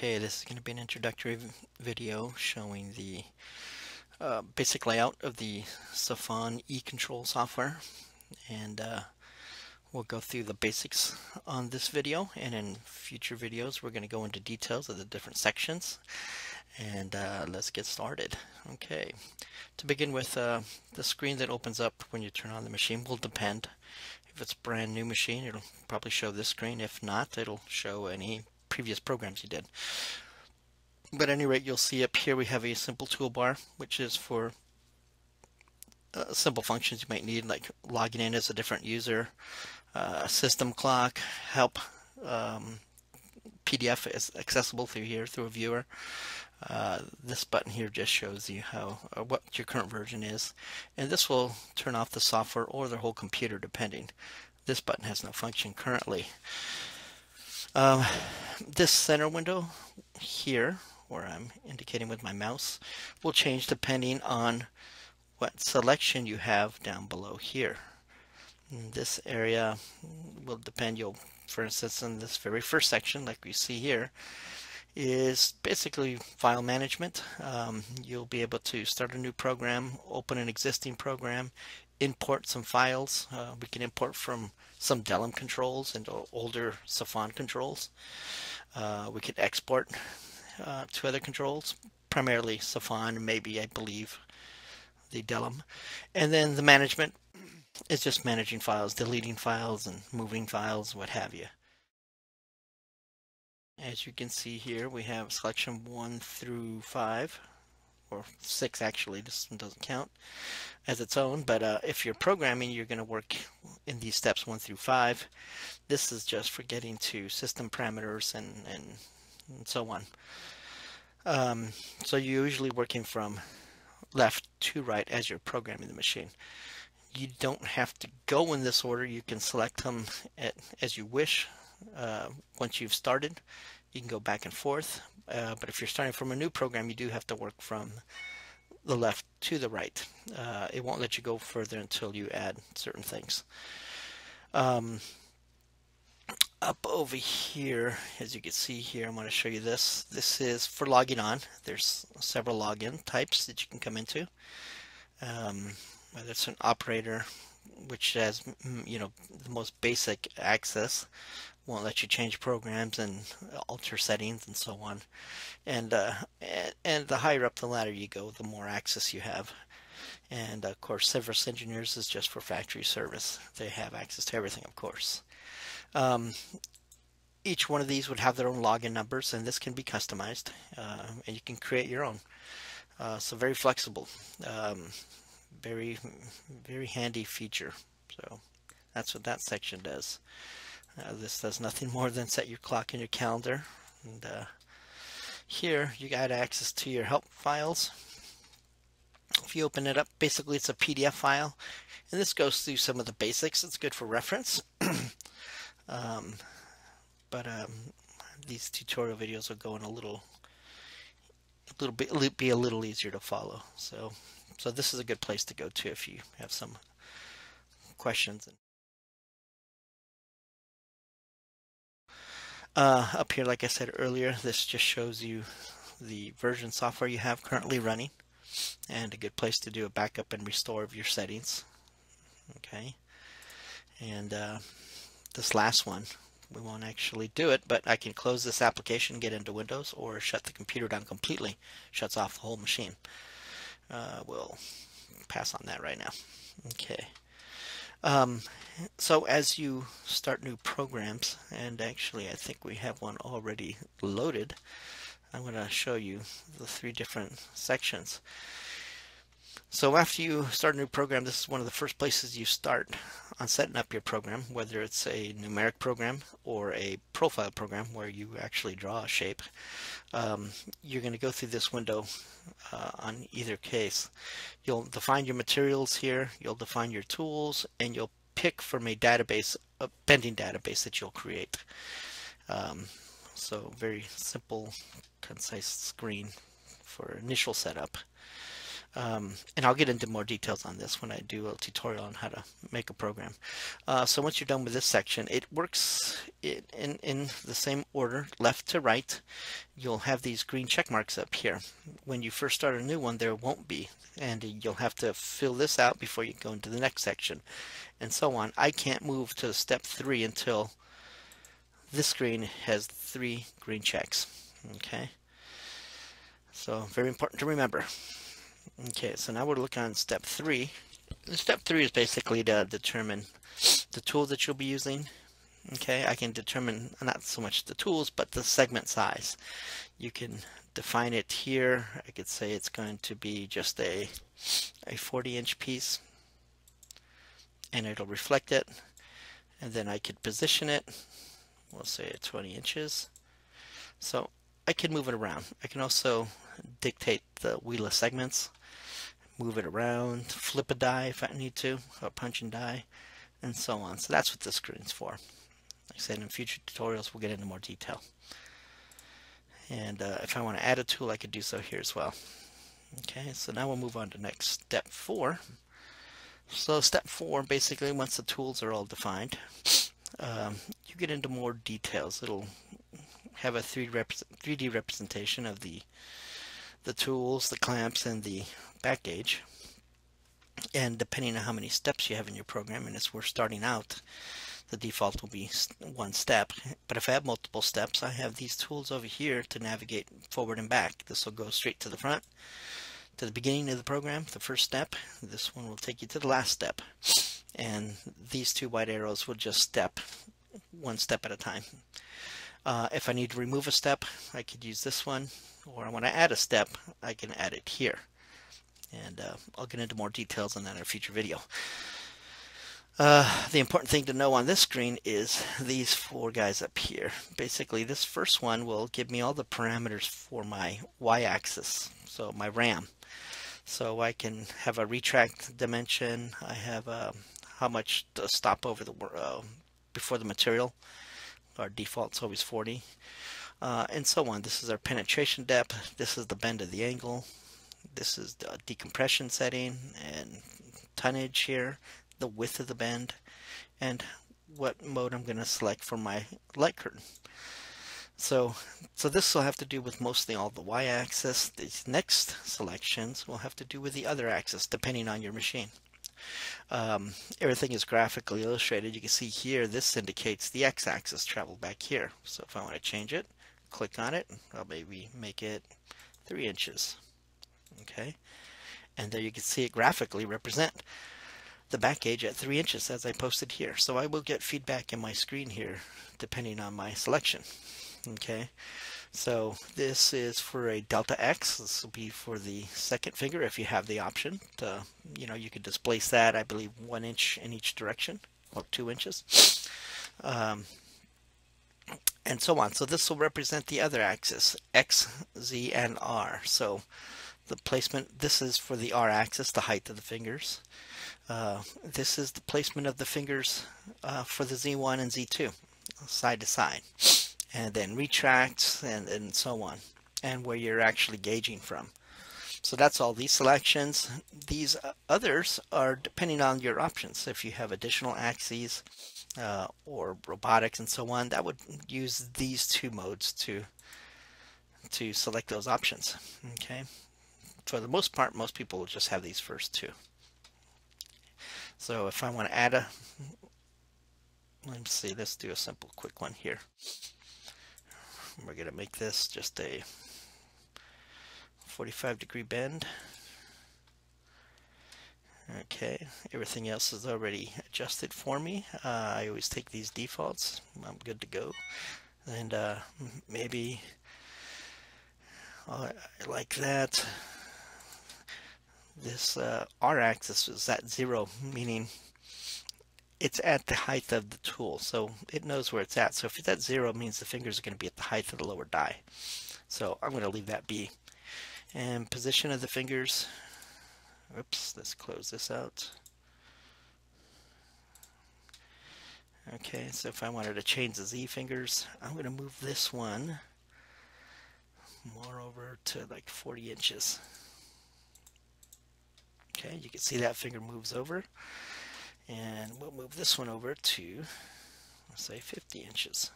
Okay, this is going to be an introductory video showing the basic layout of the Safan E-Control software, and we'll go through the basics on this video, and in future videos we're going to go into details of the different sections, and let's get started. Okay, to begin with, the screen that opens up when you turn on the machine will depend. If it's a brand new machine, it'll probably show this screen. If not, it'll show any previous programs you did. But at any rate, you'll see up here we have a simple toolbar, which is for simple functions you might need, like logging in as a different user, system clock, help. PDF is accessible through here through a viewer. This button here just shows you how what your current version is, and this will turn off the software or the whole computer depending. This button has no function currently. This center window here, where I'm indicating with my mouse, will change depending on what selection you have down below here. This area will depend. For instance, in this very first section, like we see here, is basically file management. You'll be able to start a new program, open an existing program, import some files. We can import from some Delum controls into older Safan controls. We could export to other controls, primarily Safan, maybe I believe the Delum. And then the management is just managing files, deleting files and moving files, what have you. As you can see here, we have selection 1 through 5, or 6 actually. This one doesn't count as its own, but if you're programming, you're going to work in these steps 1 through 5. This is just for getting to system parameters and so on. So you're usually working from left to right as you're programming the machine. You don't have to go in this order. You can select them as you wish. Once you've started, you can go back and forth. But if you're starting from a new program, you do have to work from the left to the right. It won't let you go further until you add certain things. Up over here, as you can see here, I'm going to show you this. This is for logging on. There's several login types that you can come into. Whether it's an operator, which has, the most basic access, won't let you change programs and alter settings and so on. And the higher up the ladder you go, the more access you have. And of course, service engineers is just for factory service. They have access to everything, of course. Each one of these would have their own login numbers, and this can be customized, and you can create your own. So very flexible, very handy feature. So that's what that section does. This does nothing more than set your clock in your calendar, and here you got access to your help files. If you open it up, basically it's a PDF file, and this goes through some of the basics. It's good for reference. But these tutorial videos will go in be a little easier to follow. So this is a good place to go to if you have some questions. Up here, like I said earlier, this just shows you the version software you have currently running, and a good place to do a backup and restore of your settings. Okay, and this last one, we won't actually do it, but I can close this application, get into Windows, or shut the computer down completely. Shuts off the whole machine. We'll pass on that right now. Okay. So as you start new programs, and actually I think we have one already loaded, I'm going to show you the 3 different sections. So after you start a new program, this is one of the first places you start on setting up your program, whether it's a numeric program or a profile program where you actually draw a shape. You're going to go through this window on either case. You'll define your materials here, you'll define your tools, and you'll pick from a database, a pending database that you'll create. So very simple, concise screen for initial setup. And I'll get into more details on this when I do a tutorial on how to make a program. So once you're done with this section, it works in the same order, left to right. You'll have these green check marks up here. When you first start a new one, there won't be, and you'll have to fill this out before you go into the next section, and so on. I can't move to step 3 until this screen has 3 green checks. Okay, so very important to remember. Okay, so now we're looking on step 3. Step 3 is basically to determine the tool that you'll be using. Okay, I can determine not so much the tools, but the segment size. You can define it here. I could say it's going to be just a 40-inch piece, and it'll reflect it. And then I could position it. We'll say at 20 inches. So I can move it around. I can also dictate the wheel of segments, move it around, flip a die if I need to, or punch and die, and so on. So that's what this screen's for. Like I said, in future tutorials we'll get into more detail. And if I want to add a tool, I could do so here as well. Okay, so now we'll move on to next step 4. So step 4, basically, once the tools are all defined, you get into more details. It'll have a 3D representation of the tools, the clamps, and the back gauge. And depending on how many steps you have in your program, and as we're starting out, the default will be 1 step. But if I have multiple steps, I have these tools over here to navigate forward and back. This will go straight to the front, to the beginning of the program, the first step. This one will take you to the last step. And these 2 white arrows will just step 1 step at a time. If I need to remove a step, I could use this one, or I want to add a step, I can add it here. And I'll get into more details on that in a future video. The important thing to know on this screen is these 4 guys up here. Basically, this first one will give me all the parameters for my y-axis, so my RAM. So I can have a retract dimension. I have how much to stop over the before the material. Our default's always 40, and so on. This is our penetration depth. This is the bend of the angle. This is the decompression setting and tonnage here, the width of the bend, and what mode I'm going to select for my light curtain. So this will have to do with mostly all the y-axis. These next selections will have to do with the other axis, depending on your machine. Everything is graphically illustrated. You can see here, this indicates the x-axis traveled back here. So if I want to change it, click on it. I'll maybe make it 3 inches. Okay, and there you can see it graphically represent the back gauge at 3 inches as I posted here. So I will get feedback in my screen here depending on my selection. Okay, so this is for a delta X. This will be for the second finger if you have the option to, you could displace that, I believe, 1 inch in each direction, or 2 inches. And so on. So this will represent the other axis, X, Z, and R. So the placement, this is for the R axis, the height of the fingers. This is the placement of the fingers for the Z1 and Z2, side to side. And then retracts and so on, and where you're actually gauging from. So that's all these selections. These others are depending on your options. If you have additional axes or robotics and so on, that would use these 2 modes to select those options. Okay, for the most part, most people will just have these first 2. So if I want to add a, let's see, let's do a simple quick one here. We're going to make this just a 45-degree bend. Okay, everything else is already adjusted for me. I always take these defaults. I'm good to go. And maybe like that. This R axis is at 0, meaning it's at the height of the tool, so it knows where it's at. So if it's at 0, it means the fingers are going to be at the height of the lower die. So I'm going to leave that be. And position of the fingers, oops, let's close this out. Okay, so if I wanted to change the Z fingers, I'm going to move this one more over to like 40 inches. Okay, you can see that finger moves over, and we'll move this one over to, let's say, 50 inches.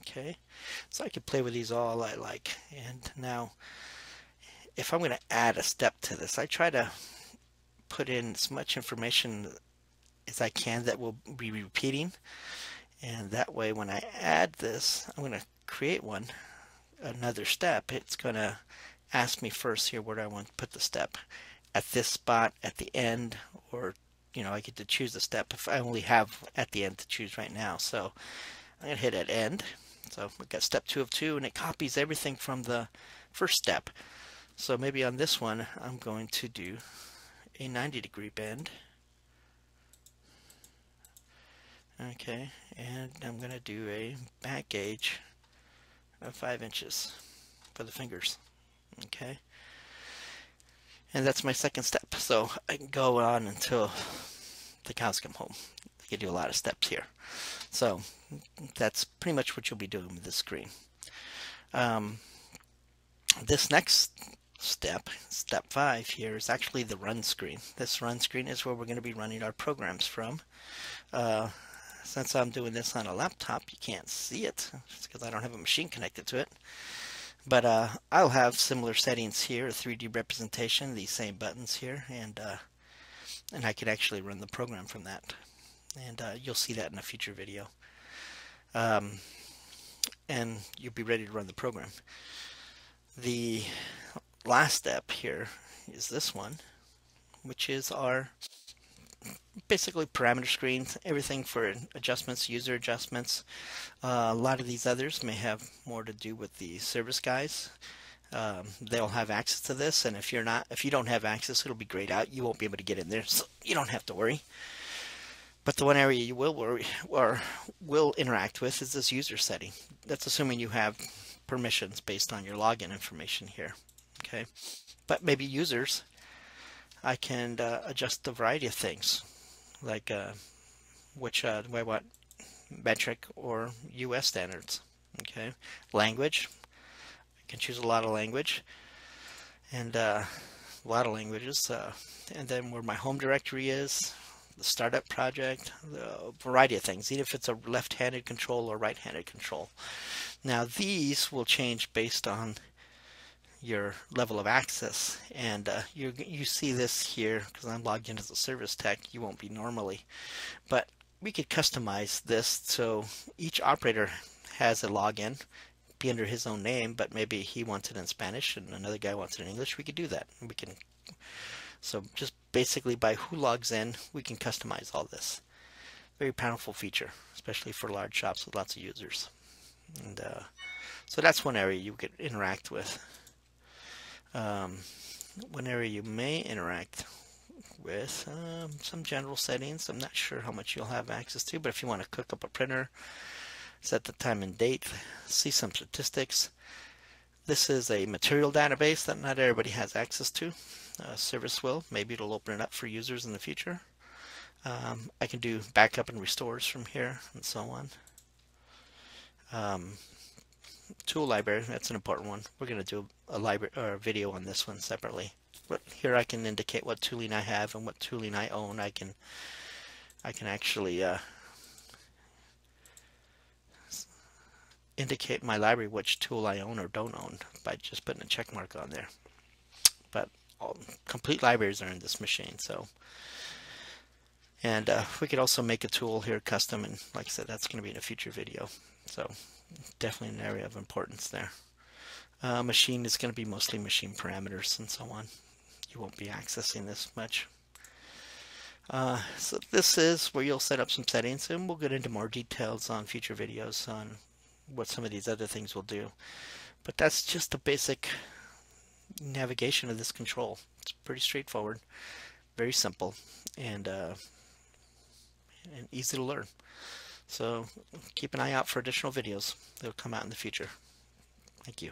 Okay, so I can play with these all I like. And now, if I'm going to add a step to this, I try to put in as much information as I can that will be repeating. And that way, when I add this, I'm going to create another step. It's going to ask me first here where do I want to put the step, at this spot, at the end, or I get to choose the step if I only have at the end to choose right now. So I'm going to hit at end. So we've got step 2 of 2, and it copies everything from the first step. So maybe on this one, I'm going to do a 90-degree bend. Okay, and I'm going to do a back gauge of 5 inches for the fingers. Okay, and that's my second step. So I can go on until the cows come home. I can do a lot of steps here. So that's pretty much what you'll be doing with this screen. This next step, step 5 here, is actually the run screen. This run screen is where we're going to be running our programs from. Since I'm doing this on a laptop, you can't see it because I don't have a machine connected to it. But I'll have similar settings here, a 3D representation, these same buttons here, and I can actually run the program from that. And you'll see that in a future video. And you'll be ready to run the program. The last step here is this one, which is our basically parameter screens, everything for adjustments, user adjustments. A lot of these others may have more to do with the service guys. They'll have access to this, and if you don't have access, it'll be grayed out. You won't be able to get in there, so you don't have to worry. But the one area you will worry or will interact with is this user setting. That's assuming you have permissions based on your login information here. Okay, but maybe users, I can adjust a variety of things, like which do I want, metric or US standards. Okay, language, I can choose a lot of language, and a lot of languages, and then where my home directory is, the startup project, the variety of things, even if it's a left-handed control or right-handed control. Now these will change based on your level of access, and you see this here because I'm logged in as a service tech. You won't be normally, but we could customize this so each operator has a login, be under his own name, but maybe he wants it in Spanish and another guy wants it in English. We could do that. We can, so just basically by who logs in, we can customize all this. Very powerful feature, especially for large shops with lots of users. And so that's one area you could interact with. One area you may interact with, some general settings. I'm not sure how much you'll have access to, but if you want to cook up a printer, set the time and date, see some statistics. This is a material database that not everybody has access to. Service will. Maybe it'll open it up for users in the future. I can do backup and restores from here and so on. Tool library, that's an important one. We're going to do a library or a video on this one separately. But here I can indicate what tooling I have and what tooling I own. I can actually indicate in my library which tool I own or don't own by just putting a check mark on there. But all complete libraries are in this machine. So, and we could also make a tool here custom, and like I said, that's going to be in a future video. So definitely an area of importance there. Machine is going to be mostly machine parameters and so on. You won't be accessing this much. So this is where you'll set up some settings, and we'll get into more details on future videos on what some of these other things will do. But that's just the basic navigation of this control. It's pretty straightforward, very simple, and easy to learn. So keep an eye out for additional videos. They'll come out in the future. Thank you.